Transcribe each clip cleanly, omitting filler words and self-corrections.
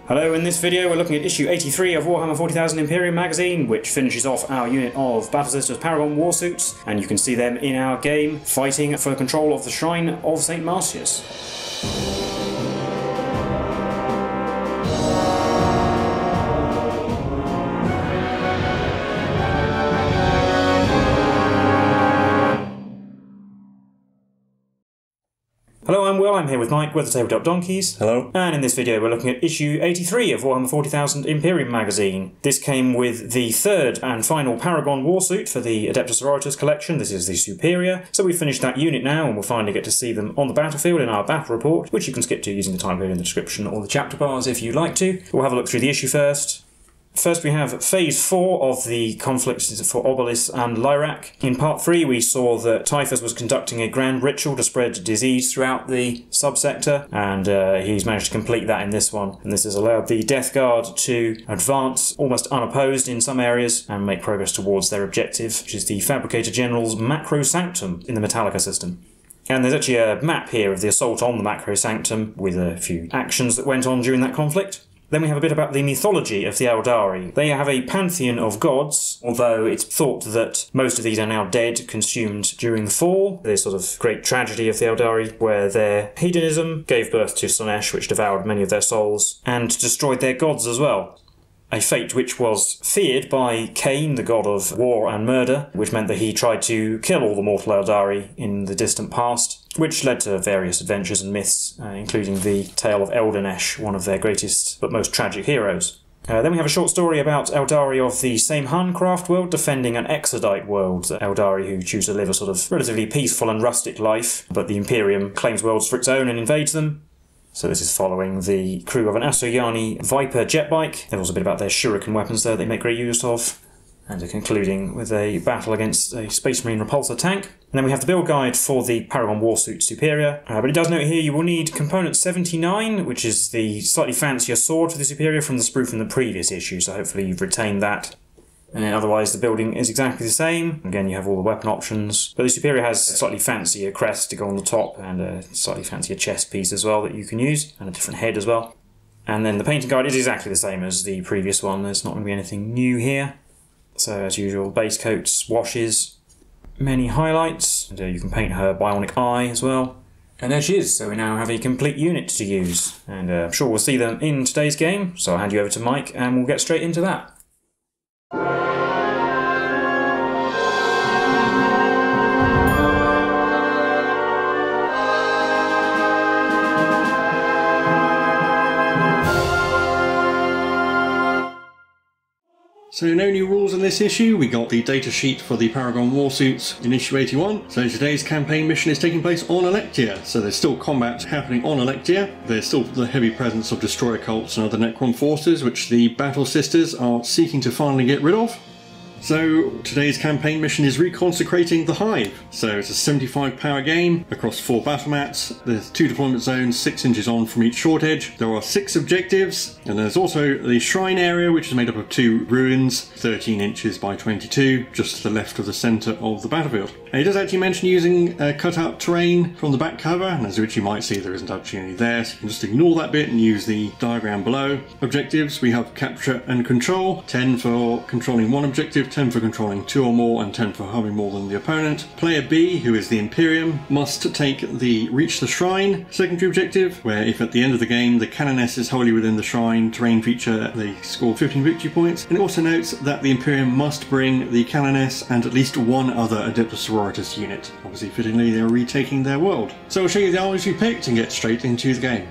Hello, in this video we're looking at issue 83 of Warhammer 40,000 Imperium magazine, which finishes off our unit of Battle Sisters Paragon Warsuits, and you can see them in our game fighting for control of the Shrine of St Marcius. Hello, I'm Will, I'm here with Mike, we're the Tabletop Donkeys. Hello. And in this video we're looking at issue 83 of Warhammer 40,000 Imperium magazine. This came with the third and final Paragon Warsuit for the Adepta Sororitas collection. This is the Superior. So we've finished that unit now and we'll finally get to see them on the battlefield in our battle report, which you can skip to using the time code in the description or the chapter bars if you'd like to. We'll have a look through the issue first. First we have Phase 4 of the conflicts for Obelis and Lyrak. In Part 3 we saw that Typhus was conducting a grand ritual to spread disease throughout the subsector, and he's managed to complete that in this one. And this has allowed the Death Guard to advance almost unopposed in some areas and make progress towards their objective, which is the Fabricator General's Macro Sanctum in the Metallica system. And there's actually a map here of the assault on the Macro Sanctum with a few actions that went on during that conflict. Then we have a bit about the mythology of the Eldari. They have a pantheon of gods, although it's thought that most of these are now dead, consumed during the fall. There's sort of great tragedy of the Eldari, where their hedonism gave birth to Slaanesh, which devoured many of their souls, and destroyed their gods as well. A fate which was feared by Cain, the god of war and murder, which meant that he tried to kill all the mortal Eldari in the distant past, which led to various adventures and myths, including the tale of Eldanesh, one of their greatest but most tragic heroes. Then we have a short story about Eldari of the same Handcraft world defending an Exodite world, the Eldari who choose to live a sort of relatively peaceful and rustic life, but the Imperium claims worlds for its own and invades them. So this is following the crew of an Asoyani Viper jet bike. There's also a bit about their shuriken weapons there they make great use of. And they're concluding with a battle against a Space Marine repulsor tank. And then we have the build guide for the Paragon Warsuit Superior. But it does note here you will need component 79, which is the slightly fancier sword for the Superior from the sprue from the previous issue, so hopefully you've retained that. And then otherwise the building is exactly the same. Again, you have all the weapon options. But the Superior has a slightly fancier crest to go on the top and a slightly fancier chest piece as well that you can use, and a different head as well. And then the painting guide is exactly the same as the previous one. There's not going to be anything new here. So as usual, base coats, washes, many highlights. And you can paint her bionic eye as well. And there she is, so we now have a complete unit to use. And I'm sure we'll see them in today's game. So I'll hand you over to Mike and we'll get straight into that. So no new rules in this issue. We got the data sheet for the Paragon Warsuits in issue 81. So today's campaign mission is taking place on Alectia. So there's still combat happening on Alectia. There's still the heavy presence of destroyer cults and other Necron forces, which the Battle Sisters are seeking to finally get rid of. So today's campaign mission is reconsecrating the hive. So it's a 75 power game across 4 battle mats. There's 2 deployment zones, 6 inches on from each short edge. There are 6 objectives, and there's also the shrine area, which is made up of 2 ruins, 13 inches by 22, just to the left of the centre of the battlefield. And it does actually mention using cut-out terrain from the back cover, and as you might see there isn't actually any there, so you can just ignore that bit and use the diagram below. Objectives, we have capture and control, 10 for controlling 1 objective, 10 for controlling 2 or more, and 10 for having more than the opponent. Player B, who is the Imperium, must take the Reach the Shrine secondary objective, where if at the end of the game the Canoness is wholly within the shrine terrain feature, they score 15 victory points. And it also notes that the Imperium must bring the Canoness and at least 1 other Adepta Sororitas unit. Obviously, fittingly, they're retaking their world. So I'll show you the armies we picked and get straight into the game.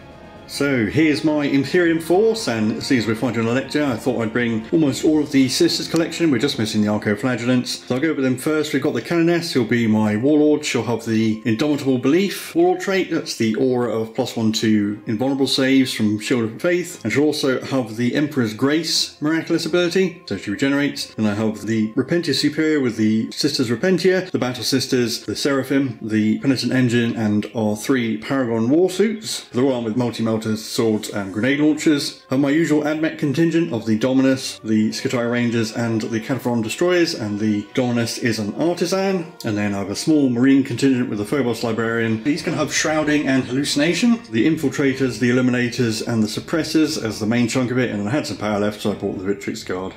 So here's my Imperium force, and seeing as we're fighting on Alectia, I thought I'd bring almost all of the Sisters collection. We're just missing the Arco-Flagellants. So I'll go over them first. We've got the Canoness, who'll be my Warlord. She'll have the Indomitable Belief Warlord trait. That's the aura of +1 to invulnerable saves from Shield of Faith. And she'll also have the Emperor's Grace miraculous ability, so she regenerates. And I have the Repentia Superior with the Sisters Repentia, the Battle Sisters, the Seraphim, the Penitent Engine, and our 3 Paragon Warsuits. They're all armed with multi-melt Salters, swords and grenade launchers. I have my usual AdMech contingent of the Dominus, the Skitarii Rangers and the Cataphoron Destroyers, and the Dominus is an artisan. And then I have a small marine contingent with the Phobos Librarian. He's going to have shrouding and hallucination. The infiltrators, the eliminators and the suppressors as the main chunk of it, and I had some power left so I bought the Victrix Guard.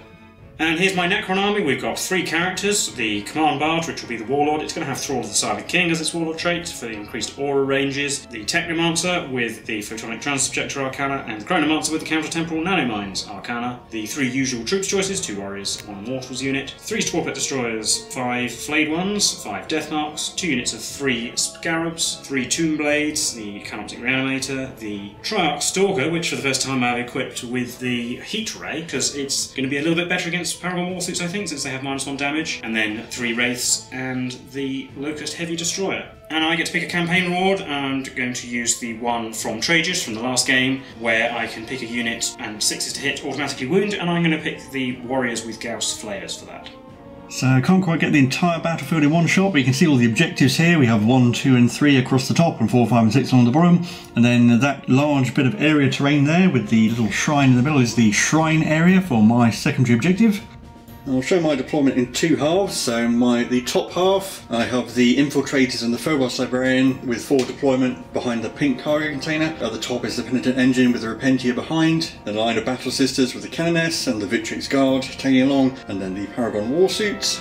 And here's my Necron army. We've got 3 characters. The Command Bard, which will be the Warlord. It's going to have Thrall of the Silent King as its Warlord trait for the increased aura ranges. The Technomancer with the Photonic Transsubjector Arcana, and the Chronomancer with the Counter-Temporal Nanomines Arcana. The 3 usual troops choices, 2 Warriors, 1 Immortals unit. 3 Torped Destroyers, 5 Flayed Ones, 5 Deathmarks, 2 units of 3 Scarabs, 3 Tomb Blades, the Canoptic Reanimator, the Triarch Stalker, which for the first time I've equipped with the Heat Ray, because it's going to be a little bit better against Paragon Warsuits, I think, since they have -1 damage, and then 3 Wraiths and the Locust Heavy Destroyer. And I get to pick a campaign reward. I'm going to use the one from Tragus from the last game, where I can pick a unit and 6s to hit, automatically wound, and I'm going to pick the Warriors with Gauss Flayers for that. So I can't quite get the entire battlefield in one shot, but you can see all the objectives here. We have 1, 2 and 3 across the top and 4, 5 and 6 along the bottom. And then that large bit of area terrain there with the little shrine in the middle is the shrine area for my secondary objective. I'll show my deployment in 2 halves. So the top half, I have the infiltrators and the Phobos Librarian with forward deployment behind the pink cargo container. At the top is the Penitent Engine with the Repentia behind, then a line of Battle Sisters with the Canoness and the Victrix Guard tagging along, and then the Paragon Warsuits.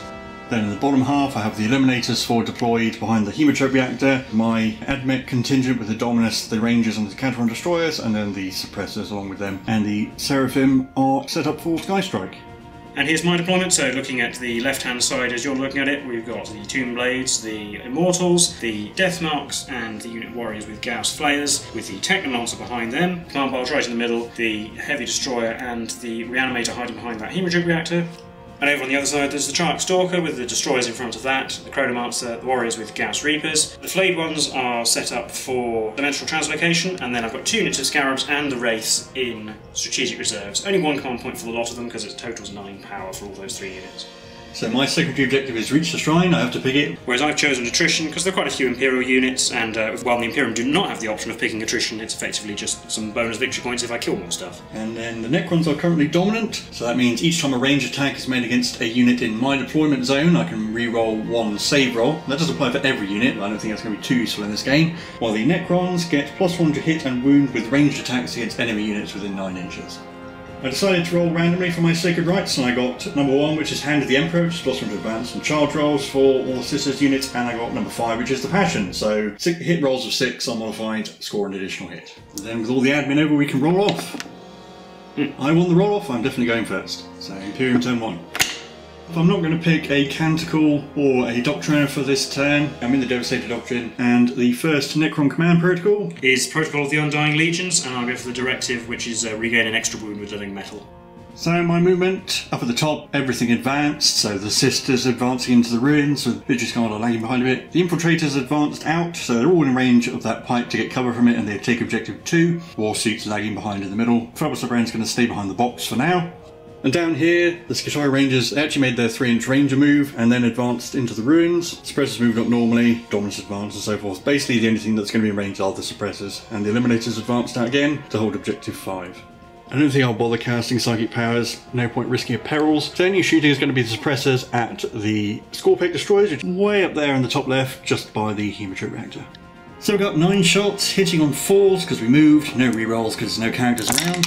Then in the bottom half I have the Eliminators forward deployed behind the Hemotrope Reactor, my AdMech contingent with the Dominus, the Rangers and the Cataphoron Destroyers, and then the Suppressors along with them. And the Seraphim are set up for Skystrike. And here's my deployment. So looking at the left-hand side as you're looking at it, we've got the Tomb Blades, the Immortals, the Deathmarks, and the Unit Warriors with Gauss Flayers, with the Technomancer behind them, Command Bard right in the middle, the Heavy Destroyer and the Reanimator hiding behind that Hemotrope Reactor. And over on the other side there's the Triarch Stalker with the Destroyers in front of that, the Chronomancer, the Warriors with Gauss Reapers. The Flayed Ones are set up for Dimensional Translocation, and then I've got 2 units of Scarabs and the Wraiths in Strategic Reserves. Only 1 command point for the lot of them because it totals 9 power for all those 3 units. So my secondary objective is reach the shrine, I have to pick it. Whereas I've chosen attrition because there are quite a few Imperial units, and while the Imperium do not have the option of picking attrition, it's effectively just some bonus victory points if I kill more stuff. And then the Necrons are currently dominant, so that means each time a range attack is made against a unit in my deployment zone, I can re-roll 1 save roll. That does apply for every unit, but I don't think that's going to be too useful in this game. While the Necrons get +1 to hit and wound with ranged attacks against enemy units within 9 inches. I decided to roll randomly for my Sacred Rites, and I got number 1, which is Hand of the Emperor, which is +1 to advance, and charge rolls for all the Sisters units, and I got number 5, which is the Passion. So hit rolls of 6 unmodified, score an additional hit. And then with all the admin over, we can roll off. I won the roll off, I'm definitely going first. So Imperium turn 1. If I'm not going to pick a Canticle or a Doctriner for this turn, I'm in the Devastator Doctrine, and the first Necron Command Protocol is Protocol of the Undying Legions, and I'll go for the Directive, which is regain an extra wound with living metal. So my movement, up at the top, everything advanced, so the Sisters advancing into the ruins, with Victrix Guard are lagging behind a bit. The Infiltrators advanced out, so they're all in range of that pipe to get cover from it, and they take objective 2. Warsuits lagging behind in the middle. Phobos Librarian's going to stay behind the box for now. And down here, the Skitarii Rangers actually made their 3-inch ranger move and then advanced into the ruins. Suppressors moved up normally, Dominus advanced and so forth. Basically the only thing that's going to be in range are the Suppressors, and the Eliminators advanced out again to hold objective 5. I don't think I'll bother casting Psychic Powers, no point risking a perils. So only shooting is going to be the Suppressors at the Scorpic Destroyers, which is way up there in the top left, just by the Hemotrope Reactor. So we got 9 shots, hitting on 4s because we moved, no rerolls because there's no characters around.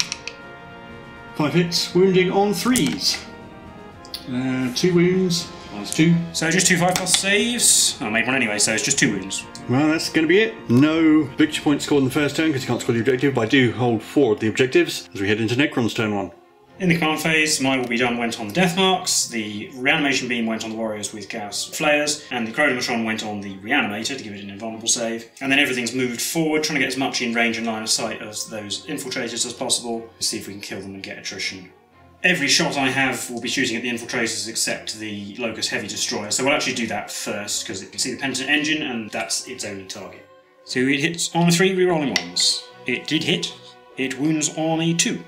5 hits, wounding on 3s. 2 wounds, -2. So just 2 5+ saves. I made one anyway, so it's just 2 wounds. Well, that's going to be it. No victory points scored in the first turn because you can't score the objective, but I do hold 4 of the objectives as we head into Necron's turn 1. In the command phase, my will be done went on the Deathmarks, the Reanimation Beam went on the Warriors with Gauss Flayers, and the Chronomatron went on the Reanimator to give it an invulnerable save. And then everything's moved forward, trying to get as much in range and line of sight as those Infiltrators as possible, to see if we can kill them and get attrition. Every shot I have will be shooting at the Infiltrators except the Locust Heavy Destroyer, so we'll actually do that first, because it can see the Penitent Engine, and that's its only target. So it hits on a 3, re-rolling 1s. It did hit. It wounds on a 2.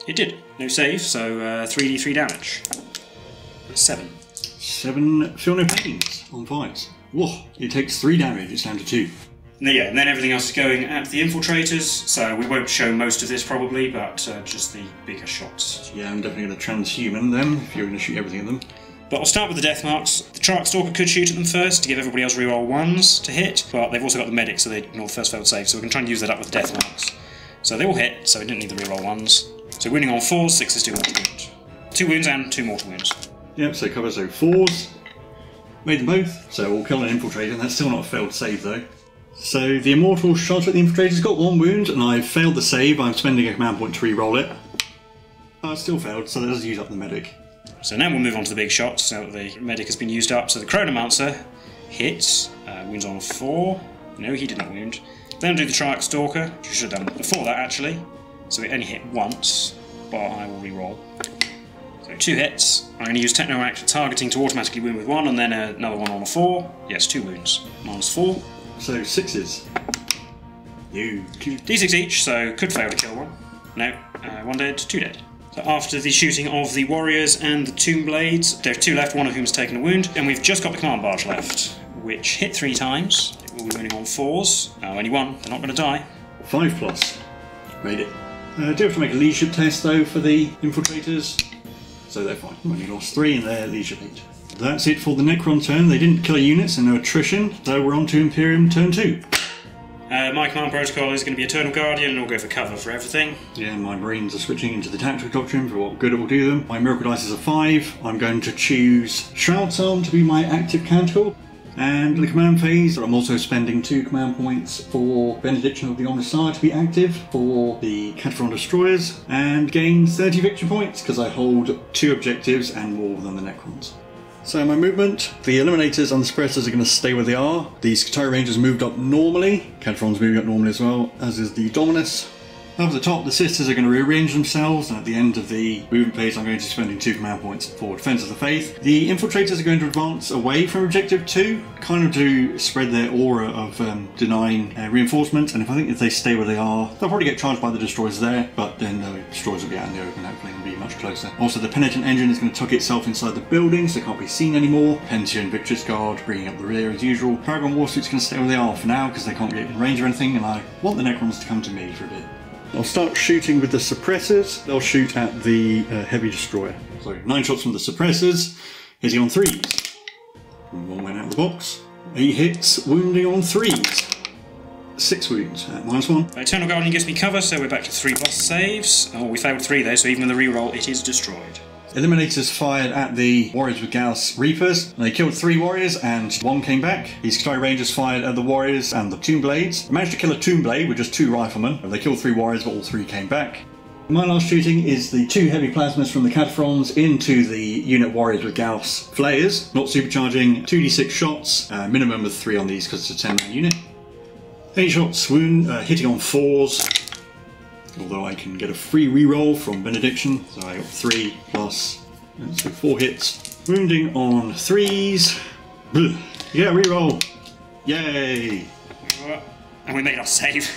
It did. No save, so 3d3 damage. 7. 7, feel no pains on 5s. Whoa, it takes 3 damage, it's down to 2. And then everything else is going at the infiltrators, so we won't show most of this probably, but just the bigger shots. Yeah, I'm definitely going to transhuman them, if you're going to shoot everything at them. But I'll start with the death marks. The Trarch Stalker could shoot at them first to give everybody else reroll 1s to hit, but they've also got the medic, so they ignore the first failed save, so we can try and use that up with the death marks. So they all hit, so we didn't need the reroll 1s. So wounding on 4s, 6s do mortal wounds. 2 wounds and 2 mortal wounds. Yep, so cover, so 4s. Made them both, so we'll kill an infiltrator, and that's still not a failed save though. So the immortal shot at the infiltrator's got 1 wound, and I've failed the save. I'm spending a command point to re-roll it. Oh, it's still failed, so that does use up the medic. So now we'll move on to the big shots, so that the medic has been used up. So the Chronomancer hits, wounds on 4. No, he did not wound. Then I'll do the Trarch Stalker, which we should have done before that actually. So it only hit once, but I will re-roll. So 2 hits. I'm going to use Techno-Act targeting to automatically wound with 1, and then another one on a 4. Yes, 2 wounds. -4. So 6s. You. D6 each, so could fail to kill one. No, 1 dead, 2 dead. So after the shooting of the warriors and the tomb blades, there are 2 left, one of whom's taken a wound, and we've just got the command barge left, which hit 3 times. It will be wounding on 4s. Only 1, they're not going to die. 5+. Made it. Do have to make a leadership test though for the infiltrators. So they're fine. Only lost 3 and they're leadership 8. That's it for the Necron turn. They didn't kill a unit, and no attrition. So we're on to Imperium turn 2. My command protocol is going to be Eternal Guardian, and we'll go for cover for everything. Yeah, my Marines are switching into the Tactical Doctrine for what good it will do them. My Miracle Dice is a 5. I'm going to choose Shroud's Arm to be my active canticle. And in the command phase, I'm also spending 2 command points for Benediction of the Omnissiah to be active for the Cataphrone Destroyers, and gain 30 victory points because I hold 2 objectives and more than the Necrons. So my movement, the Eliminators and the Suppressors are going to stay where they are. The Skitarii Rangers moved up normally, Cataphron's moving up normally as well, as is the Dominus. Up at the top, the Sisters are going to rearrange themselves, and at the end of the movement phase I'm going to be spending 2 command points for Defence of the Faith. The Infiltrators are going to advance away from Objective 2, kind of to spread their aura of denying reinforcement, and if they stay where they are, they'll probably get charged by the Destroyers there, but then the Destroyers will be out in the open hopefully and be much closer. Also, the Penitent Engine is going to tuck itself inside the building, so it can't be seen anymore. Pentia and Victor's Guard bringing up the rear as usual. Paragon Warsuits are going to stay where they are for now, because they can't get in range of anything, and I want the Necrons to come to me for a bit. I'll start shooting with the suppressors. They'll shoot at the heavy destroyer. So 9 shots from the suppressors, hitting on 3s. And 1 went out of the box. 8 hits, wounding on 3s. 6 wounds at -1. Eternal Guardian gives me cover, so we're back to 3+ saves. Oh, we failed 3 though, so even with the reroll, it is destroyed. Eliminators fired at the Warriors with Gauss Reapers. They killed 3 warriors and 1 came back. The Skitarii Rangers fired at the warriors and the Tomb Blades. They managed to kill a Tomb Blade with just 2 riflemen. They killed 3 warriors, but all 3 came back. My last shooting is the 2 heavy plasmas from the Cataphrons into the unit Warriors with Gauss Flayers. Not supercharging, 2d6 shots, minimum of 3 on these because it's a 10-man unit. 8 shots, wound, hitting on 4s. Although I can get a free reroll from Benediction, so I got 3 plus, so 4 hits. Wounding on 3s. Yeah, reroll. Yay! And we made our save.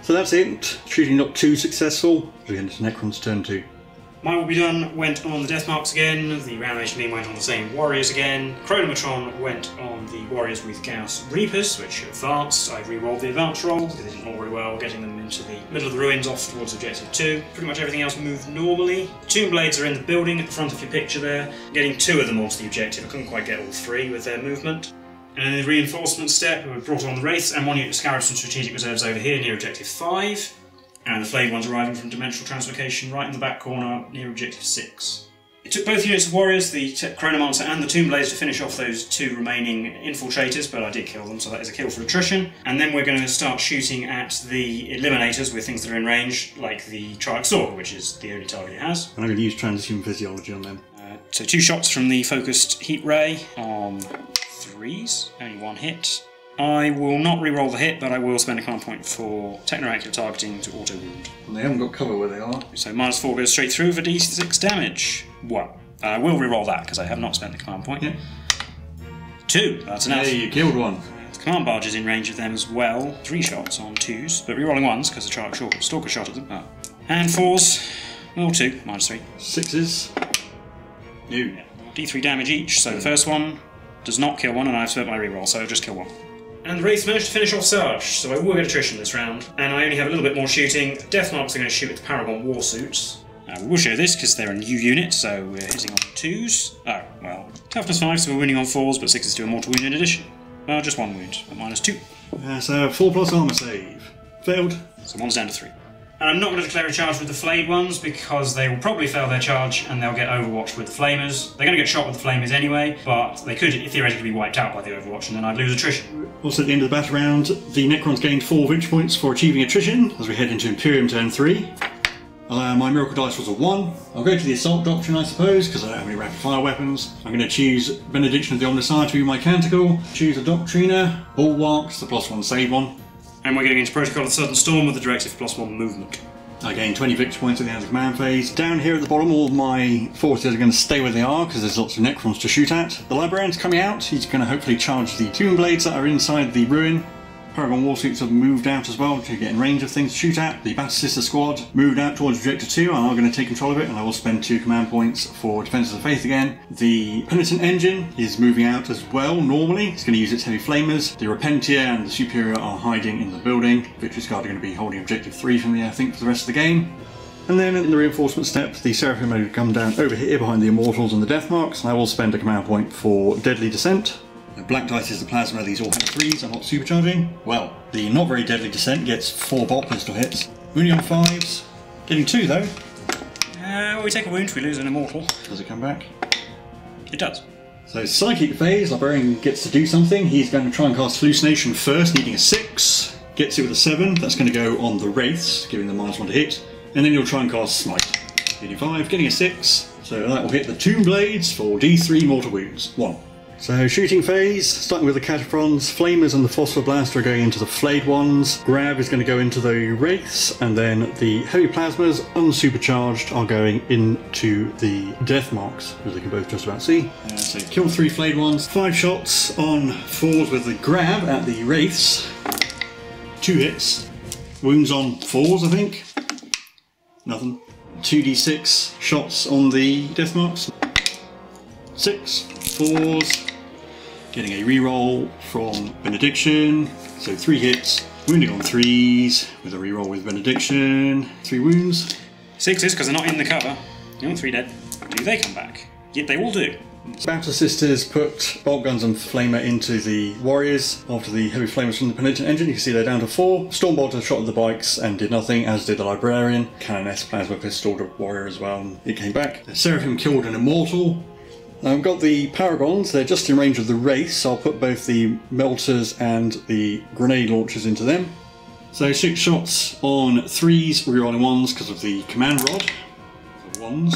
So that's it. Shooting not too successful. Again, it's Necron's turn 2. Mine will be done, went on the death marks again, the reanimation beam went on the same warriors again, Chronomatron went on the warriors with Gauss Reapers, which advanced. I re-rolled the advance roll because they didn't roll very well, getting them into the middle of the ruins off towards objective 2. Pretty much everything else moved normally. Tomb Blades are in the building at the front of your picture there, getting 2 of them onto the objective. I couldn't quite get all 3 with their movement. And in the reinforcement step, we brought on the Wraiths and 1 unit of Scarabs and Strategic Reserves over here near objective 5. And the flayed ones arriving from Dimensional Translocation right in the back corner near objective 6. It took both units of warriors, the Chronomancer and the Tomb Blades, to finish off those 2 remaining infiltrators, but I did kill them, so that is a kill for attrition. And then we're going to start shooting at the Eliminators with things that are in range, like the Trarch Stalker, which is the only target it has. And I'm going to use Transhuman Physiology on them. So 2 shots from the focused heat ray on 3s, only 1 hit. I will not re-roll the hit, but I will spend a command point for Techno-Active Targeting to auto-wound. And they haven't got cover where they are. So -4 goes straight through for d6 damage. 1. I will re-roll that, because I have not spent the command point. Yeah. 2, that's enough. Hey, you killed 1. The command barge is in range of them as well. 3 shots on 2s, but re-rolling 1s, because the Trarch Stalker shot at them. Oh. And 4s, or 2, -3. 6s. Yeah. D3 damage each, so the first one does not kill 1, and I've spent my re-roll, so it'll just kill 1. And the Wraiths managed to finish off Sarge, so I will get attrition this round. And I only have a little bit more shooting. Death Marks are going to shoot with the Paragon Warsuits. We will show this because they're a new unit, so we're hitting on 2s. Oh, well, toughness 5, so we're winning on 4s, but 6s do a mortal wound in addition. Well, just 1 wound, at -2. So 4+ armour save. Failed. So 1's down to 3. And I'm not going to declare a charge with the flayed ones because they will probably fail their charge and they'll get overwatched with the flamers. They're going to get shot with the flamers anyway, but they could theoretically be wiped out by the overwatch and then I'd lose attrition. Also at the end of the battle round, the Necrons gained 4 victory points for achieving attrition as we head into Imperium turn 3. My miracle dice was a 1. I'll go to the assault doctrine, I suppose, because I don't have any rapid fire weapons. I'm going to choose Benediction of the Omnissiah to be my canticle. Choose a Doctriner, Bulwarks, the +1 save one. And we're getting into Protocol of the Sudden Storm with the directive +1 movement. I gain 20 victory points at the end of the command phase. Down here at the bottom, all of my forces are going to stay where they are because there's lots of Necrons to shoot at. The Librarian's coming out. He's going to hopefully charge the Tomb Blades that are inside the ruin. Paragon Warsuits have moved out as well to get in range of things to shoot at. The Battle Sister Squad moved out towards Objective 2 and I'm going to take control of it, and I will spend 2 command points for Defense of the Faith again. The Penitent Engine is moving out as well normally. It's going to use its heavy flamers. The Repentia and the Superior are hiding in the building. Victory's Guard are going to be holding Objective 3 from there, I think, for the rest of the game. And then in the reinforcement step, the Seraphim are come down over here behind the Immortals and the Death Marks, and I will spend a command point for Deadly Descent. Black dice is the plasma, these all have 3s, I'm not supercharging. Well, the not very deadly descent gets 4 bolt pistol hits. Wounding on 5s, getting 2 though. Well, we take a wound, we lose an immortal. Does it come back? It does. So psychic phase, Librarian gets to do something. He's going to try and cast Hallucination first, needing a 6. Gets it with a 7, that's going to go on the Wraiths, giving them -1 to hit. And then he'll try and cast Smite. Needing 5, getting a 6. So that will hit the Tomb Blades for D3 mortal wounds. 1. So shooting phase, starting with the Cataphrons, Flamers and the Phosphor Blaster are going into the flayed ones, Grab is going to go into the Wraiths, and then the Heavy Plasmas, unsupercharged, are going into the Death Marks, as they can both just about see. So kill 3 flayed ones, 5 shots on 4s with the Grab at the Wraiths, 2 hits, wounds on 4s I think, nothing, 2d6 shots on the Death Marks, 6, 4s, getting a reroll from Benediction, so 3 hits, wounding on 3s with a reroll with Benediction, 3 wounds. 6s because they're not in the cover. 3 dead. Do they come back? Yep, they all do. Battle Sisters put bolt guns and flamer into the warriors after the heavy flamers from the Penitent Engine. You can see they're down to 4. Stormbolter shot at the bikes and did nothing, as did the Librarian. Canoness plasma pistoled a warrior as well, and it came back. The Seraphim killed an Immortal. I've got the Paragons, they're just in range of the Wraiths, so I'll put both the Melters and the Grenade Launchers into them. So 6 shots on 3s, rerolling 1s because of the Command Rod. 1s,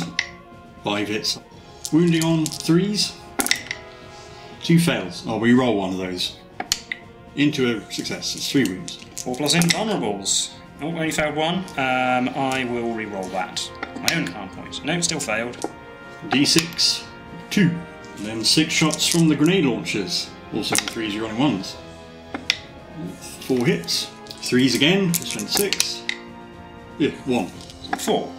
5 hits. Wounding on 3s, 2 fails. I'll reroll 1 of those. Into a success, it's 3 wounds. 4+ invulnerables. Oh, only failed 1. I will reroll that. My own command point. No, still failed. D6. 2. And then 6 shots from the Grenade Launchers. Also for 3s, you're running 1s. 4 hits. 3s again, strength 6. Yeah, 1. 4.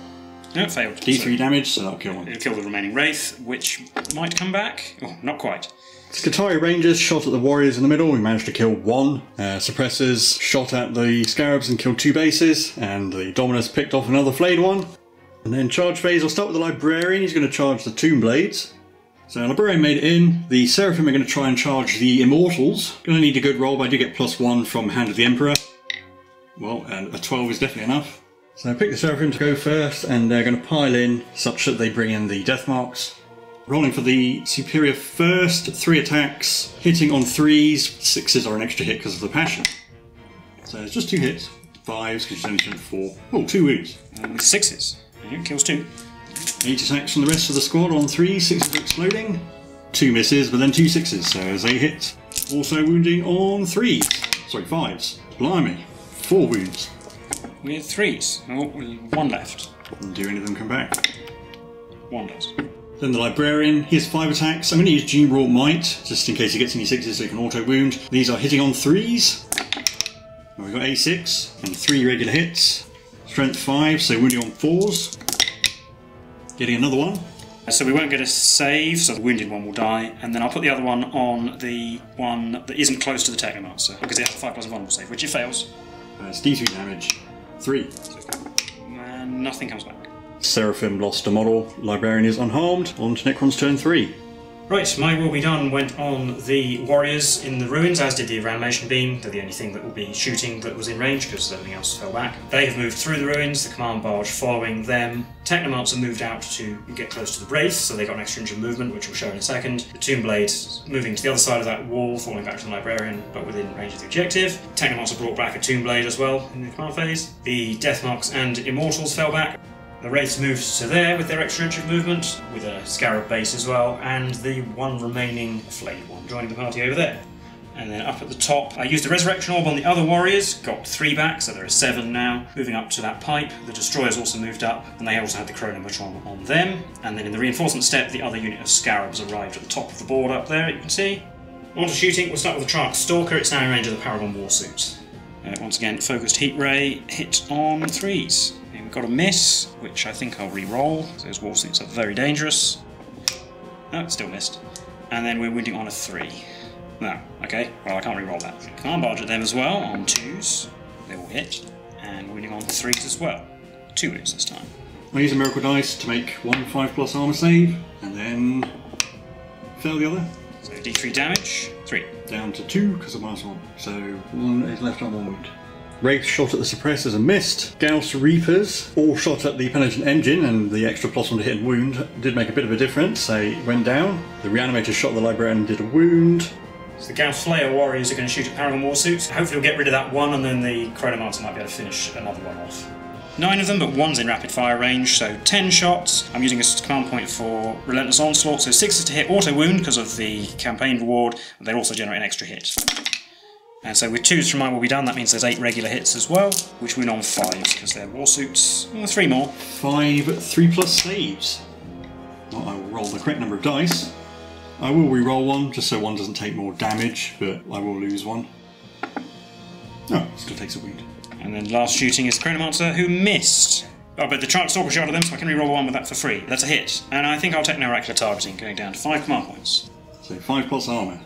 No, it failed. D3 damage, so that'll kill 1. It'll kill the remaining Wraith, which might come back. Oh, not quite. Skitarii Rangers shot at the warriors in the middle. We managed to kill 1. Suppressors shot at the Scarabs and killed 2 bases. And the Dominus picked off another flayed one. And then charge phase, I'll start with the Librarian. He's going to charge the Tomb Blades. So Librarian made it in. The Seraphim are going to try and charge the Immortals. Going to need a good roll, but I do get +1 from Hand of the Emperor. Well, and a 12 is definitely enough. So I pick the Seraphim to go first, and they're going to pile in such that they bring in the Death Marks. Rolling for the Superior first, 3 attacks, hitting on 3s, 6s are an extra hit because of the Passion. So it's just 2 hits, 5s because it's only 4. Oh, 2 wounds. 6s. It kills 2. 8 attacks from the rest of the squad on 3, 6s are exploding. 2 misses, but then 2 6s, so as 8 hits. Also wounding on 3s. Sorry, 5s. Blimey. 4 wounds. We have 3s. Oh, 1 left. Do any of them come back? 1 does. Then the Librarian, he has 5 attacks. I'm going to use Gene Wrought Might, just in case he gets any 6s so he can auto-wound. These are hitting on 3s. We've got A6 and 3 regular hits. Strength 5, so wounding on 4s. Getting another one. So we won't get a save, so the wounded one will die, and then I'll put the other one on the one that isn't close to the Technomancer, because it has a 5+ vulnerable save, which it fails. It's D3 damage. 3. And nothing comes back. Seraphim lost a model. Librarian is unharmed. On to Necron's turn 3. Right, my will be done went on the warriors in the ruins, as did the reanimation beam. They're the only thing that will be shooting that was in range, because everything else fell back. They have moved through the ruins, the command barge following them. Technomancer moved out to get close to the Wraith, so they got an extra inch of movement, which we'll show in a second. The Tomb Blade moving to the other side of that wall, falling back to the Librarian, but within range of the objective. Technomancer brought back a Tomb Blade as well in the command phase. The Deathmarks and Immortals fell back. The Wraiths moved to there with their extra inch of movement, with a Scarab base as well, and the one remaining flayed one joining the party over there. And then up at the top, I used a Resurrection Orb on the other warriors, got 3 back, so there are 7 now. Moving up to that pipe, the Destroyers also moved up, and they also had the Chronometron on them. And then in the reinforcement step, the other unit of Scarabs arrived at the top of the board up there, you can see. On to shooting, we'll start with the Trarch Stalker, it's now in range of the Paragon Warsuit. Once again, focused heat ray, hit on 3s. We've got a miss, which I think I'll re-roll. Those Warsuits are very dangerous. No, it still missed. And then we're wounding on a 3. No, okay, well I can't re-roll that. Command barge at them as well, on 2s. They will hit. And wounding on 3s as well. 2 wounds this time. I use a Miracle Dice to make 1 5+ armor save, and then fail the other. So D3 damage, 3. Down to 2 because of -1. So 1 is left on 1 wound. Wraith shot at the suppressors and missed. Gauss Reapers all shot at the Penitent Engine, and the extra +1 to hit and wound did make a bit of a difference. They went down. The Reanimator shot the Librarian and did a wound. So the Gauss Slayer warriors are going to shoot at Paragon Warsuits. Hopefully we'll get rid of that one, and then the Chronomancer might be able to finish another one off. 9 of them, but 1's in rapid fire range, so 10 shots. I'm using a command point for Relentless Onslaught, so 6 is to hit auto wound because of the campaign reward, but they also generate an extra hit. And so with 2s from mine will be done, that means there's 8 regular hits as well, which wound on 5s because they're Warsuits. 3 more. 5 3+ saves. Well, I will roll the correct number of dice. I will re-roll 1 just so 1 doesn't take more damage, but I will lose 1. Oh, still takes a wound. And then last shooting is the Chronomancer, who missed. Oh, but the Trarch Stalker shot at them, so I can re-roll 1 with that for free. That's a hit. And I think I'll take no oracular targeting, going down to 5 command points. So 5+ armour.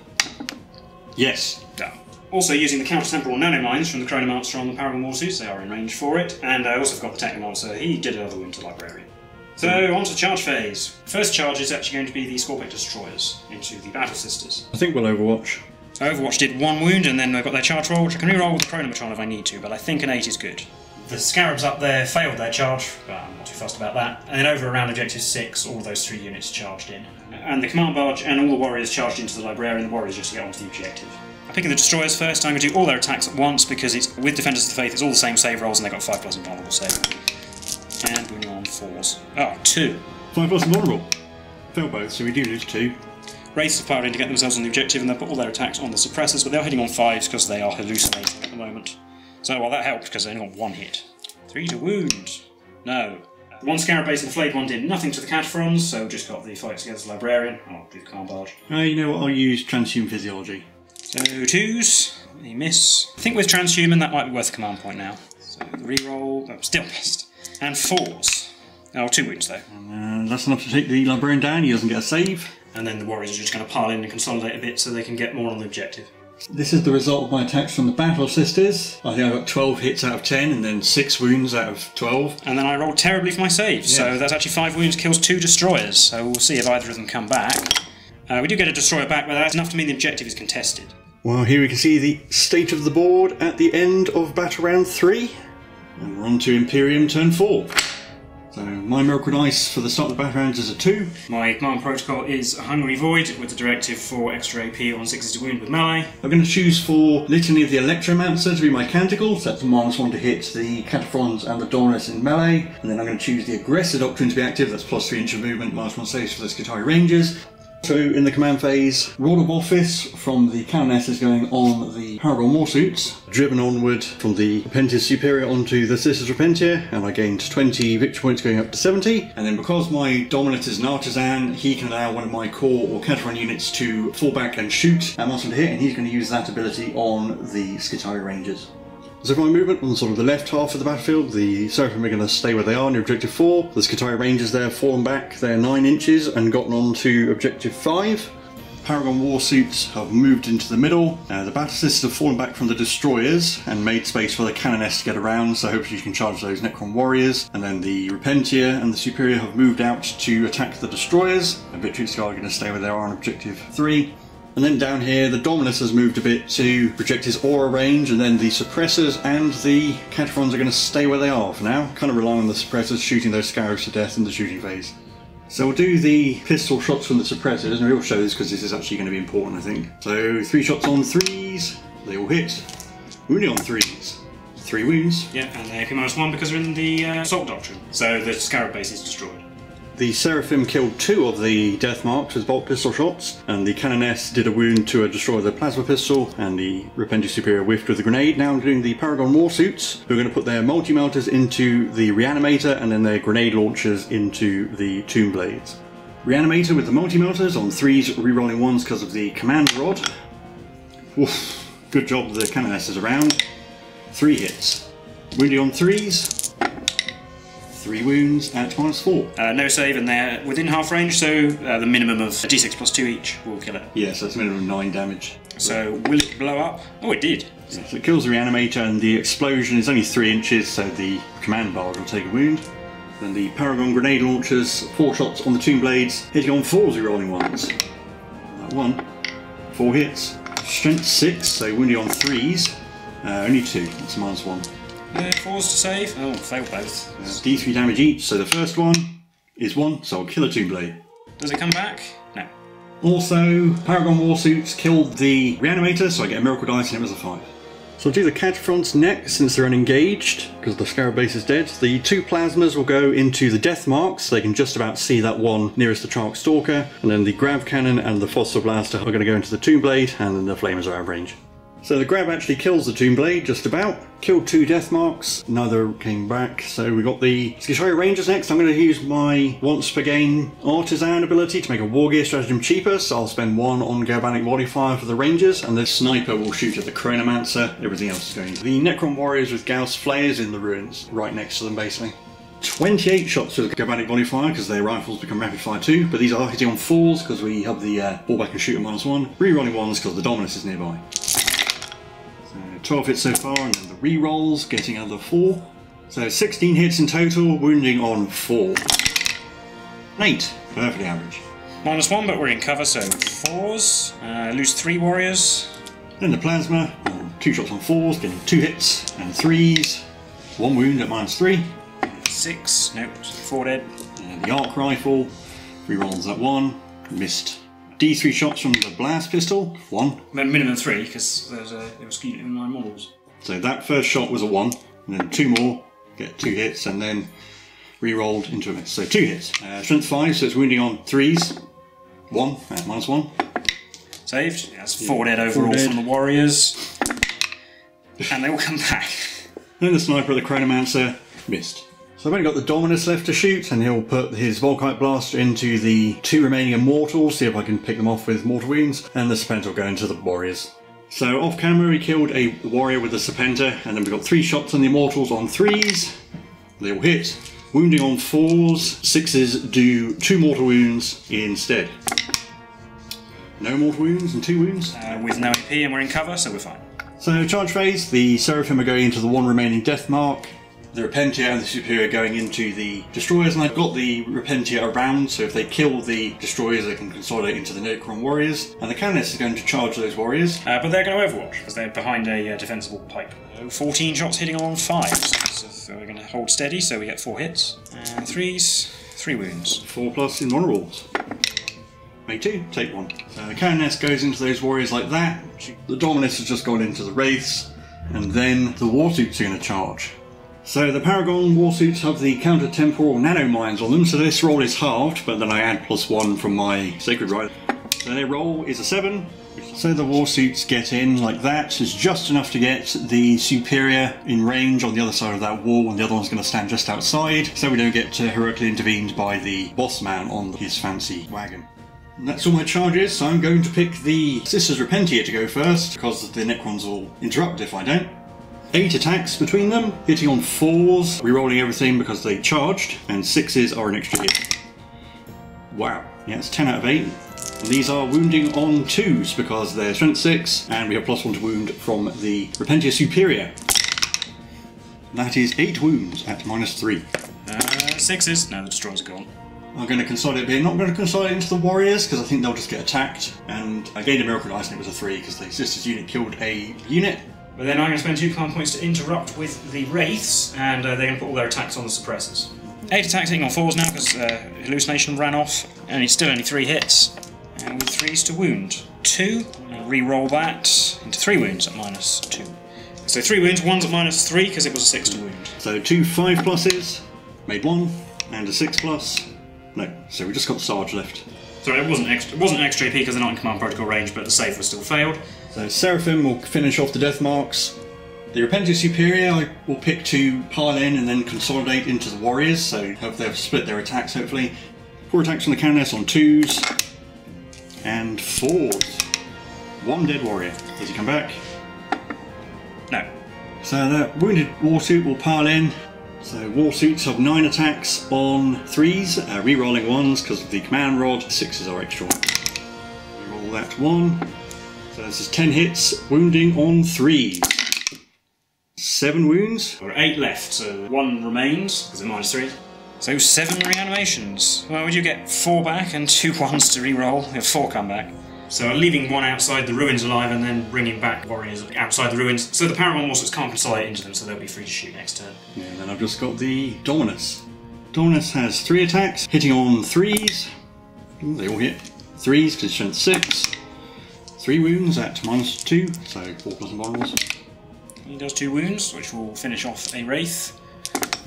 Yes. Done. Also using the counter-temporal nanomines from the Chronomancer on the Paragon Warsuits, they are in range for it. And I also got the Technomancer, he did another wound to Librarian. So on to the charge phase. First charge is actually going to be the Scorpic Destroyers into the Battle Sisters. I think we'll Overwatch. Overwatch did 1 wound, and then they've got their charge roll, which I can re-roll with the Chronometron if I need to, but I think an 8 is good. The Scarabs up there failed their charge, but I'm not too fussed about that. And then over around Objective 6, all those 3 units charged in. And the Command Barge and all the Warriors charged into the Librarian, the Warriors just to get onto the objective. I'm picking the Destroyers first. I'm going to do all their attacks at once, because it's with Defenders of the Faith, it's all the same save rolls, and they've got 5+ invulnerable save. And wounding on 4s. Oh, 2. 5+ invulnerable. Fail both, so we do lose 2. Wraiths have powered in to get themselves on the objective, and they'll put all their attacks on the suppressors, but they're hitting on 5s because they are hallucinating at the moment. So, well, that helped because they only got 1 hit. 3 to wound. No. The 1 Scarab base and the flayed one did nothing to the Cataphrons, so just got the fights against the Librarian. I'll do the Command Barge. You know what, I'll use Transhume Physiology. So 2s, they miss. I think with Transhuman that might be worth a command point now. So the reroll, oh, still missed. And 4s. Oh, 2 wounds though. And that's enough to take the Librarian down, he doesn't get a save. And then the Warriors are just going to pile in and consolidate a bit so they can get more on the objective. This is the result of my attacks from the Battle Sisters. I think I got 12 hits out of 10 and then 6 wounds out of 12. And then I rolled terribly for my saves, Yeah. so that's actually 5 wounds, kills 2 Destroyers. So we'll see if either of them come back. We do get a Destroyer back, but that's enough to mean the objective is contested. Well, here we can see the state of the board at the end of Battle Round 3. And we're on to Imperium turn 4. So my Miracle Dice for the start of the battle rounds is a 2. My command protocol is a Hungry Void with the directive for extra AP on 6s to wound with melee. I'm going to choose for Litany of the Electromancer to be my canticle, so that's a -1 to hit the Cataphrons and the Dominus in melee. And then I'm going to choose the Aggressor Doctrine to be active, that's +3 inch of movement, -1 saves for the Skitarii Rangers. So in the command phase, Rod of Office from the Canoness is going on the Paragon Warsuits, driven onward from the Repentis Superior onto the Sisters Repentia, and I gained 20 victory points going up to 70. And then because my Dominant is an artisan, he can allow one of my core or Cataphrone units to fall back and shoot at +1 to hit, and he's going to use that ability on the Skitarii Rangers. So for my movement on sort of the left half of the battlefield, the Seraphim are going to stay where they are near objective 4. The Skitarii Rangers there fallen back, they're 9 inches and gotten on to objective 5. Paragon Warsuits have moved into the middle. The Battlicists have fallen back from the destroyers and made space for the Canoness to get around, so hopefully you can charge those Necron warriors. And then the Repentia and the Superior have moved out to attack the destroyers. And Victory's Guard are going to stay where they are on objective 3. And then down here, the Dominus has moved a bit to project his aura range, and then the Suppressors and the Cataphrons are going to stay where they are for now, kind of relying on the Suppressors shooting those Scarabs to death in the shooting phase. So we'll do the pistol shots from the Suppressors, and we'll show this because this is actually going to be important, I think. So 3 shots on 3s, they all hit. Wounding on 3s, 3 wounds. Yeah, and they can -1 because they're in the Assault Doctrine, so the Scarab base is destroyed. The Seraphim killed 2 of the Death Marks with bolt pistol shots, and the Canoness did a wound to a destroyer with a plasma pistol, and the Repentia Superior whiffed with a grenade. Now I'm doing the Paragon Warsuits, who are going to put their multi-melters into the Reanimator and then their grenade launchers into the Tomb Blades. Reanimator with the multi-melters on 3s, rerolling 1s because of the Command Rod. Oof, good job the Canoness is around. 3 hits. Wounding on 3s. 3 wounds at -4. No save, and they're within half range, so the minimum of d6 + 2 each will kill it. Yes, that's a minimum of 9 damage. So will it blow up? Oh, it did. Yeah, so it kills the Reanimator, and the explosion is only 3 inches, so the Command Barge will take a wound. Then the Paragon Grenade Launchers, 4 shots on the Tomb Blades, hitting on 4s, rerolling 1s. That 1. 4 hits. Strength 6, so wounding on 3s. Only 2, that's -1. 4s to save. Oh, failed both. D3 damage each, so the first one is 1, so I'll kill a Tomb Blade. Does it come back? No. Also, Paragon Warsuits killed the Reanimator, so I get a Miracle Dice and it was a 5. So I'll do the Cataphrons next, since they're unengaged, because the Scarab base is dead. The 2 Plasmas will go into the Death Marks, so they can just about see that one nearest the Chark Stalker, and then the Grav Cannon and the Phosphor Blaster are going to go into the Tomb Blade, and then the Flamers are out of range. So the grab actually kills the Tomb Blade, just about. Killed 2 Death Marks, neither came back. So we got the Skitarii Rangers next. I'm going to use my once per game Artisan ability to make a War Gear stratagem cheaper, so I'll spend 1 on Galvanic Modifier for the Rangers, and the Sniper will shoot at the Chronomancer. Everything else is going to the Necron Warriors with Gauss Flayers in the ruins, right next to them basically. 28 shots with Galvanic Modifier because their rifles become rapid fire too, but these are hitting on 4s because we have the fallback and shoot at -1. Rerolling 1s because the Dominus is nearby. 12 hits so far, and then the re-rolls getting another 4. So 16 hits in total, wounding on 4. 8, perfectly average. -1, but we're in cover, so 4s. Lose 3 warriors. Then the Plasma, 2 shots on 4s, getting 2 hits, and 3s. 1 wound at -3. 6, nope, 4 dead. And the Arc Rifle, re-rolls at 1, missed. D3 shots from the Blast Pistol, 1. Minimum 3, because it was skewed in my models. So that first shot was a 1, and then 2 more, get 2 hits, and then re-rolled into a miss. So 2 hits. Strength 5, so it's wounding on 3s. 1 at -1. Saved. That's 4 dead overall from the Warriors. And they all come back. Then the Sniper of the Chronomancer missed. So I've only got the Dominus left to shoot, and he'll put his Volkite Blaster into the 2 remaining Immortals, see if I can pick them off with mortal wounds, and the Serpenter will go into the Warriors. So off camera we killed a Warrior with the Serpenter, and then we got 3 shots on the Immortals on 3s. They all hit. Wounding on 4s, 6s do 2 mortal wounds instead. No mortal wounds and 2 wounds. With no AP and we're in cover, so we're fine. So charge phase, the Seraphim are going into the 1 remaining Death Mark. The Repentia and the Superior going into the Destroyers, and I've got the Repentia around, so if they kill the Destroyers they can consolidate into the Necron Warriors, and the Canoness is going to charge those Warriors. But they're going to Overwatch, because they're behind a defensible pipe. 14 shots hitting along 5s, so we're going to hold steady, so we get 4 hits. 3s, 3 wounds. 4+ in vulnerables. Make 2, take 1. So the Canoness goes into those Warriors like that. The Dominus has just gone into the Wraiths, and then the Warsuits are going to charge. So the Paragon Warsuits have the counter-temporal nanomines on them, so this roll is halved, but then I add +1 from my Sacred Rite. So their roll is a 7. So the Warsuits get in like that. It's just enough to get the Superior in range on the other side of that wall, and the other one's going to stand just outside, so we don't get heroically intervened by the boss man on his fancy wagon. And that's all my charges, so I'm going to pick the Sisters Repentia to go first, because the Necrons will interrupt if I don't. 8 attacks between them, hitting on 4s, rerolling everything because they charged, and 6s are an extra hit. Wow, yeah, it's 10 out of 8. These are wounding on 2s because they're strength 6, and we have +1 to wound from the Adepta Superior. That is 8 wounds at -3. 6s. No, the destroyers are gone. I'm going to consolidate, but I'm not going to consolidate into the warriors because I think they'll just get attacked. And I gained a miracle dice and it was a 3 because the sisters unit killed a unit. But then I'm going to spend 2 command points to interrupt with the wraiths, and they're going to put all their attacks on the suppressors. 8 attacks hitting on 4s now because hallucination ran off, and it's still only 3 hits. And with 3s to wound. 2, re-roll that into 3 wounds at -2. So 3 wounds, 1's at -3 because it was a 6 to wound. So 2 5+s, made 1, and a 6+. No, so we just got Sarge left. Sorry, it wasn't extra AP because they're not in command protocol range, but the save was still failed. So Seraphim will finish off the death marks. The Adepta Superior I will pick to pile in and then consolidate into the warriors, so hope they've split their attacks hopefully. 4 attacks on the Countess on 2s, and 4s. 1 dead warrior. Does he come back? No. So the wounded Warsuit will pile in. So Warsuits have 9 attacks on 3s, re-rolling 1s because of the command rod, 6s are extra. Re-roll that 1. So this is 10 hits, wounding on 3s. 7 wounds. There are 8 left, so 1 remains because they're -3. So 7 reanimations. Well, would you get 4 back and 2 ones to re-roll? You have 4 come back. So leaving 1 outside the ruins alive and then bringing back warriors outside the ruins. So the Paragon Warsuits can't consolidate into them, so they'll be free to shoot next turn. Yeah, and then I've just got the Dominus. Dominus has 3 attacks, hitting on 3s. Ooh, they all hit 3s because it's strength 6. 3 wounds at -2, so 4 plus vulnerables. He does 2 wounds, which will finish off a wraith,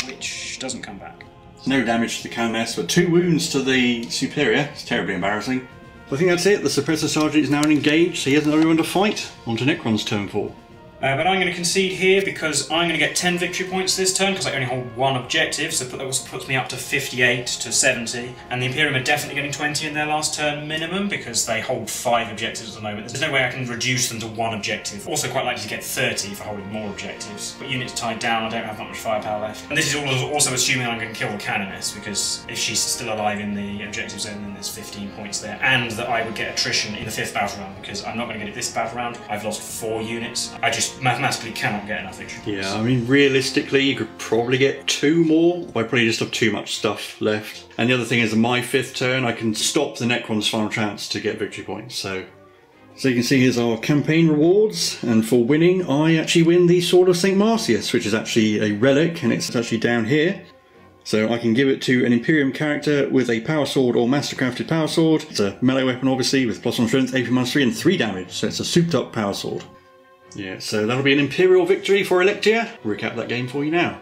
which doesn't come back. No damage to the Countess, but 2 wounds to the Superior. It's terribly embarrassing. I think that's it. The Suppressor Sergeant is now engaged, so he hasn't got anyone to fight. On to Necron's turn 4. But I'm going to concede here because I'm going to get 10 victory points this turn because I only hold 1 objective, so that also puts me up to 58 to 70. And the Imperium are definitely getting 20 in their last turn minimum because they hold 5 objectives at the moment. There's no way I can reduce them to 1 objective. Also quite likely to get 30 for holding more objectives. But units tied down, I don't have that much firepower left. And this is also assuming I'm going to kill the Canoness because if she's still alive in the objective zone then there's 15 points there. And that I would get attrition in the 5th battle round because I'm not going to get it this battle round. I've lost 4 units. I just mathematically cannot get enough victory points. Yeah, I mean, realistically, you could probably get 2 more. I probably just have too much stuff left. And the other thing is, in my 5th turn, I can stop the Necron's final chance to get victory points. So you can see here's our campaign rewards. And for winning, I actually win the Sword of St Marcius, which is actually a relic, and it's actually down here. So I can give it to an Imperium character with a power sword or mastercrafted power sword. It's a melee weapon, obviously, with +1 strength, AP -3, and 3 damage. So it's a souped up power sword. Yeah, so that'll be an Imperial victory for Alectia. We'll recap that game for you now.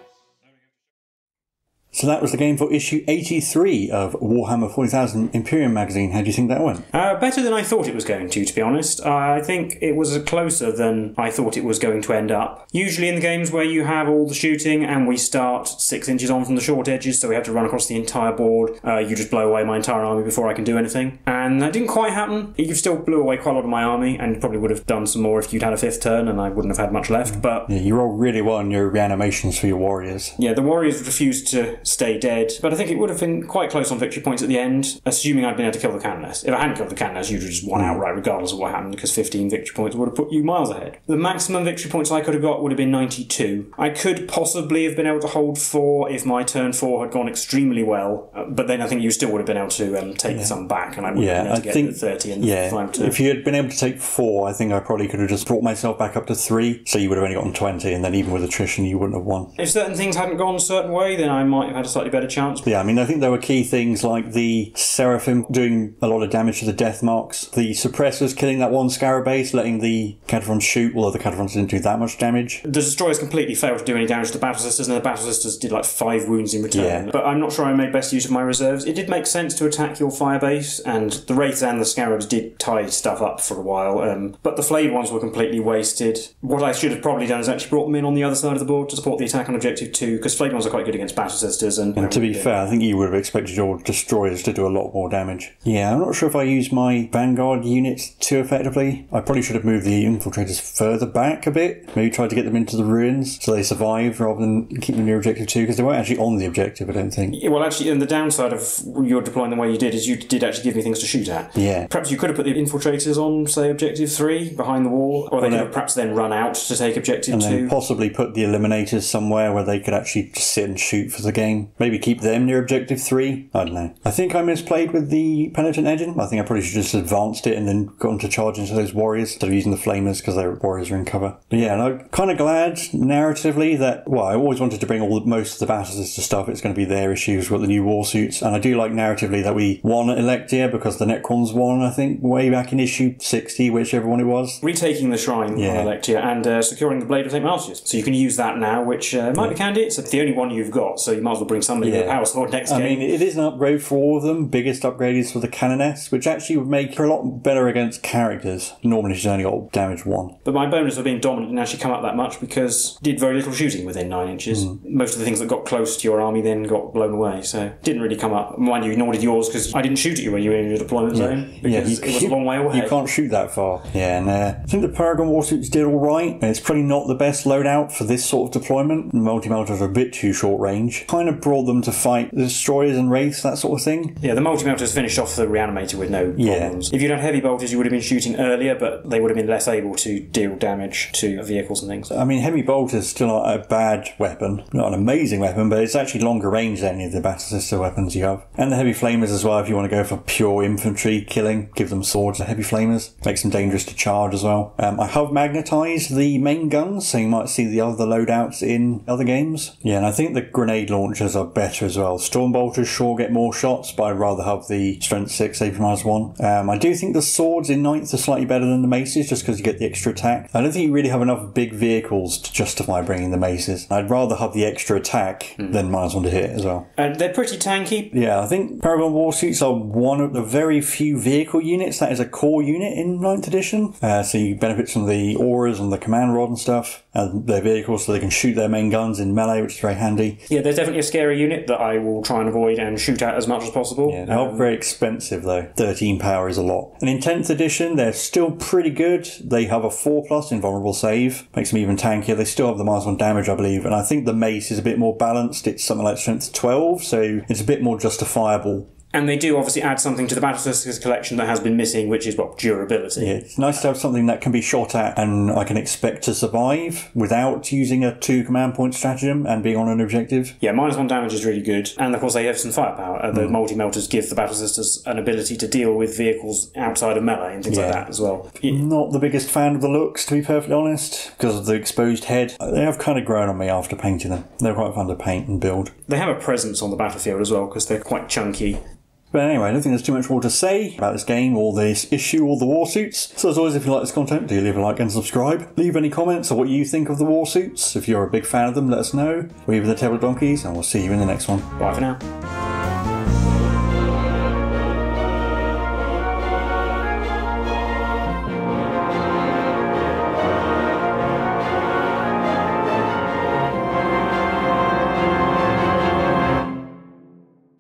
So that was the game for issue 83 of Warhammer 40,000 Imperium magazine. How do you think that went? Better than I thought it was going to be honest. I think it was closer than I thought it was going to end up. Usually in the games where you have all the shooting and we start 6 inches on from the short edges, so we have to run across the entire board, you just blow away my entire army before I can do anything. And that didn't quite happen. You still blew away quite a lot of my army, and you probably would have done some more if you'd had a 5th turn, and I wouldn't have had much left, but... Yeah, you rolled really well on your reanimations for your warriors. Yeah, the warriors refused to stay dead, but I think it would have been quite close on victory points at the end, assuming I'd been able to kill the Canoness. If I hadn't killed the Canoness, you'd have just won outright regardless of what happened, because 15 victory points would have put you miles ahead. The maximum victory points I could have got would have been 92. I could possibly have been able to hold 4 if my turn 4 had gone extremely well, but then I think you still would have been able to take some back, and I wouldn't have been able to get the 30 in the final turn. If you had been able to take 4, I think I probably could have just brought myself back up to 3, so you would have only gotten 20, and then even with attrition you wouldn't have won. If certain things hadn't gone a certain way, then I might have had a slightly better chance. Yeah, I mean, I think there were key things like the Seraphim doing a lot of damage to the death marks, the suppressors killing that one Scarabase, letting the Cataphons shoot, although the Cataphons didn't do that much damage. The destroyers completely failed to do any damage to the Battle Sisters, and the Battle Sisters did like 5 wounds in return. Yeah. But I'm not sure I made best use of my reserves. It did make sense to attack your firebase, and the Wraiths and the Scarabs did tie stuff up for a while, but the flayed ones were completely wasted. What I should have probably done is actually brought them in on the other side of the board to support the attack on objective 2, because flayed ones are quite good against Battle Sisters ballistas And to be fair, I think you would have expected your destroyers to do a lot more damage. Yeah, I'm not sure if I used my vanguard units too effectively. I probably should have moved the infiltrators further back a bit. Maybe tried to get them into the ruins so they survive rather than keep them near objective 2, because they weren't actually on the objective, I don't think. Yeah, well, actually, and the downside of your deploying the way you did is you did actually give me things to shoot at. Yeah. Perhaps you could have put the infiltrators on, say, objective 3 behind the wall, or they could have perhaps then run out to take objective 2. And then possibly put the eliminators somewhere where they could actually just sit and shoot for the game. Maybe keep them near objective 3. I don't know. I think I misplayed with the penitent engine. I think I probably should have just advanced it and then gotten to charge into those warriors instead of using the flamers because their warriors are in cover. But yeah, and I'm kind of glad narratively that, well, I always wanted to bring most of the battles to stuff. It's going to be their issues with the new Warsuits. And I do like narratively that we won at Alectia because the Necrons won, I think, way back in issue 60, whichever one it was. Retaking the shrine on Alectia and securing the blade of St Marcius. So you can use that now, which might be handy. It's the only one you've got, so you might as well bring somebody with a power sword next game. I mean, it is an upgrade for all of them. Biggest upgrade is for the Canoness, which actually would make her a lot better against characters. Normally she's only got damage 1. But my bonus of being dominant didn't actually come up that much because it did very little shooting within 9 inches. Most of the things that got close to your army then got blown away, so it didn't really come up. Mind you, nor did yours, because I didn't shoot at you when you were in your deployment zone, because it was a long way away. You can't shoot that far. Yeah, and I think the Paragon Warsuits did alright, and it's probably not the best loadout for this sort of deployment. Multi-melters are a bit too short range. Kind of brought them to fight the destroyers and wraiths, that sort of thing. Yeah, the multi-melters finished off the reanimator with no problems. If you'd had heavy bolters, you would have been shooting earlier, but they would have been less able to deal damage to vehicles and things. I mean, heavy bolters still not a bad weapon. Not an amazing weapon, but it's actually longer range than any of the battle sister weapons you have. And the heavy flamers as well, if you want to go for pure infantry killing, give them swords. The heavy flamers makes them dangerous to charge as well. I have magnetised the main guns, so you might see the other loadouts in other games. Yeah, and I think the grenade launchers are better as well. Stormbolters sure get more shots, but I'd rather have the strength 6 AP-1. I do think the swords in 9th are slightly better than the maces, just because you get the extra attack. I don't think you really have enough big vehicles to justify bringing the maces. I'd rather have the extra attack than -1 to hit as well. And they're pretty tanky. Yeah, I think Paragon Warsuits are one of the very few vehicle units that is a core unit in 9th edition. So you benefit from the auras and the command rod and stuff, and their vehicles, so they can shoot their main guns in melee, which is very handy. Yeah, there's definitely a scary unit that I will try and avoid and shoot at as much as possible. Yeah, they are very expensive though. 13 power is a lot. And in 10th edition, they're still pretty good. They have a 4+ invulnerable save, makes them even tankier. They still have the -1 damage, I believe, and I think the mace is a bit more balanced. It's something like strength 12, so it's a bit more justifiable. And they do obviously add something to the Battle Sisters collection that has been missing, which is, durability. Yeah, it's nice to have something that can be shot at and I can expect to survive without using a 2 command point stratagem and being on an objective. Yeah, -1 damage is really good. And of course they have some firepower. The multi-melters give the Battle Sisters an ability to deal with vehicles outside of melee and things like that as well. Not the biggest fan of the looks, to be perfectly honest, because of the exposed head. They have kind of grown on me after painting them. They're quite fun to paint and build. They have a presence on the battlefield as well, because they're quite chunky. But anyway, I don't think there's too much more to say about this game or this issue or the Warsuits. So as always, if you like this content, do leave a like and subscribe. Leave any comments on what you think of the Warsuits. If you're a big fan of them, let us know. We're the Tabletop Donkeys, and we'll see you in the next one. Bye for now.